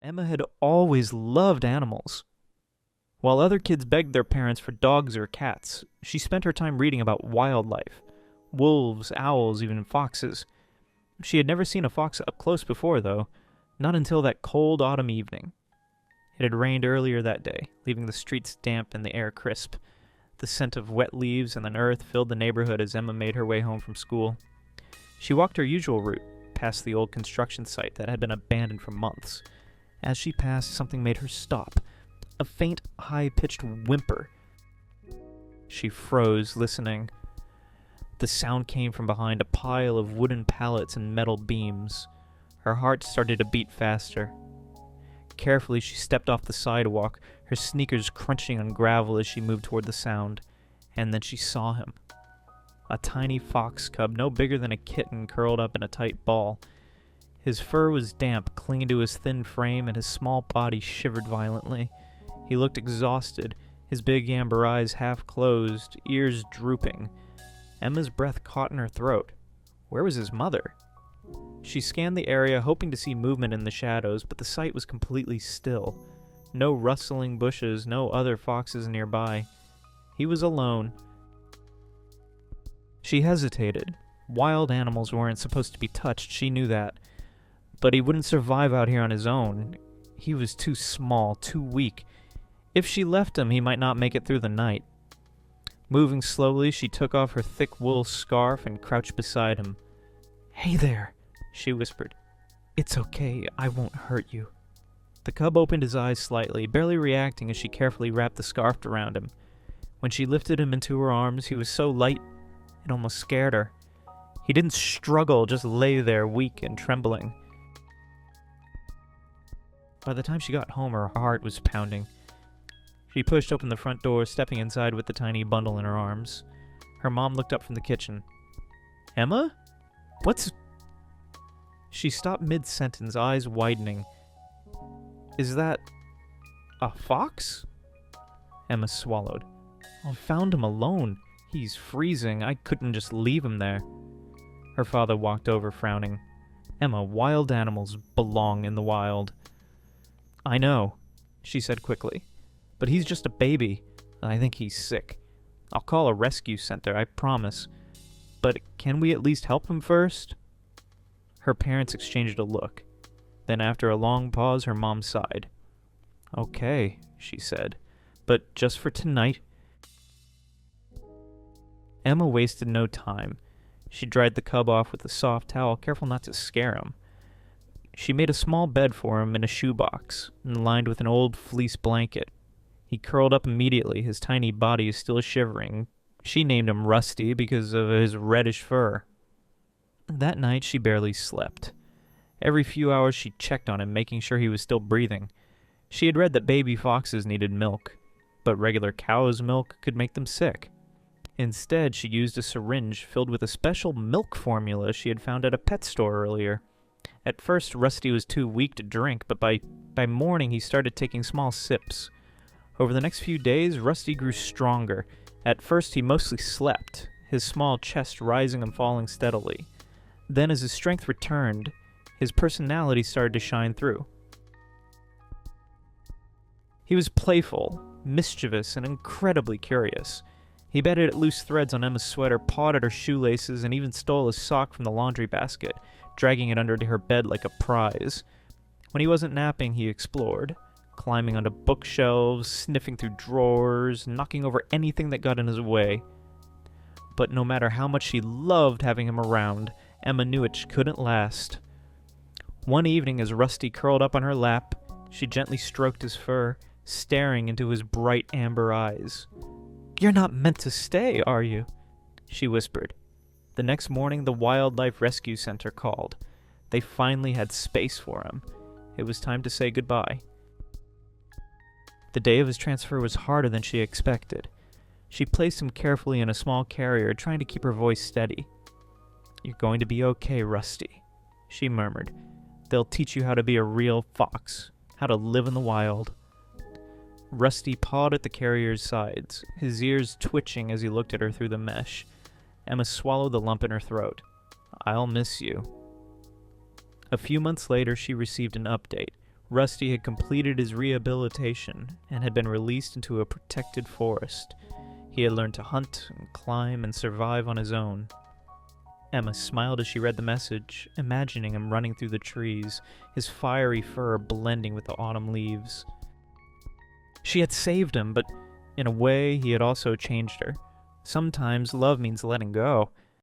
Emma had always loved animals. While other kids begged their parents for dogs or cats, she spent her time reading about wildlife. Wolves, owls, even foxes. She had never seen a fox up close before, though, not until that cold autumn evening. It had rained earlier that day, leaving the streets damp and the air crisp. The scent of wet leaves and then earth filled the neighborhood as Emma made her way home from school. She walked her usual route, past the old construction site that had been abandoned for months. As she passed, something made her stop. A faint, high-pitched whimper. She froze, listening. The sound came from behind a pile of wooden pallets and metal beams. Her heart started to beat faster. Carefully, she stepped off the sidewalk, her sneakers crunching on gravel as she moved toward the sound. And then she saw him. A tiny fox cub, no bigger than a kitten, curled up in a tight ball. His fur was damp, clinging to his thin frame, and his small body shivered violently. He looked exhausted, his big amber eyes half closed, ears drooping. Emma's breath caught in her throat. Where was his mother? She scanned the area, hoping to see movement in the shadows, but the sight was completely still. No rustling bushes, no other foxes nearby. He was alone. She hesitated. Wild animals weren't supposed to be touched, she knew that. But he wouldn't survive out here on his own. He was too small, too weak. If she left him, he might not make it through the night. Moving slowly, she took off her thick wool scarf and crouched beside him. "Hey there," she whispered. "It's okay, I won't hurt you." The cub opened his eyes slightly, barely reacting as she carefully wrapped the scarf around him. When she lifted him into her arms, he was so light, it almost scared her. He didn't struggle, just lay there, weak and trembling. By the time she got home, her heart was pounding. She pushed open the front door, stepping inside with the tiny bundle in her arms. Her mom looked up from the kitchen. "Emma? What's—" She stopped mid-sentence, eyes widening. "Is that a fox?" Emma swallowed. "I found him alone. He's freezing. I couldn't just leave him there." Her father walked over, frowning. "Emma, wild animals belong in the wild." "I know," she said quickly. "But he's just a baby. I think he's sick. I'll call a rescue center, I promise. But can we at least help him first?" Her parents exchanged a look. Then after a long pause, her mom sighed. "Okay," she said. "But just for tonight." Emma wasted no time. She dried the cub off with a soft towel, careful not to scare him. She made a small bed for him in a shoebox, lined with an old fleece blanket. He curled up immediately, his tiny body still shivering. She named him Rusty because of his reddish fur. That night she barely slept. Every few hours she checked on him, making sure he was still breathing. She had read that baby foxes needed milk, but regular cow's milk could make them sick. Instead, she used a syringe filled with a special milk formula she had found at a pet store earlier. At first, Rusty was too weak to drink, but by morning he started taking small sips. Over the next few days, Rusty grew stronger. At first, he mostly slept, his small chest rising and falling steadily. Then, as his strength returned, his personality started to shine through. He was playful, mischievous, and incredibly curious. He batted at loose threads on Emma's sweater, pawed at her shoelaces, and even stole a sock from the laundry basket, dragging it under her bed like a prize. When he wasn't napping, he explored, climbing onto bookshelves, sniffing through drawers, knocking over anything that got in his way. But no matter how much she loved having him around, Emma knew it couldn't last. One evening, as Rusty curled up on her lap, she gently stroked his fur, staring into his bright amber eyes. "You're not meant to stay, are you?" she whispered. The next morning, the Wildlife Rescue Center called. They finally had space for him. It was time to say goodbye. The day of his transfer was harder than she expected. She placed him carefully in a small carrier, trying to keep her voice steady. "You're going to be okay, Rusty," she murmured. "They'll teach you how to be a real fox, how to live in the wild." Rusty pawed at the carrier's sides, his ears twitching as he looked at her through the mesh. Emma swallowed the lump in her throat. "I'll miss you." A few months later, she received an update. Rusty had completed his rehabilitation and had been released into a protected forest. He had learned to hunt and climb and survive on his own. Emma smiled as she read the message, imagining him running through the trees, his fiery fur blending with the autumn leaves. She had saved him, but in a way he had also changed her. Sometimes love means letting go.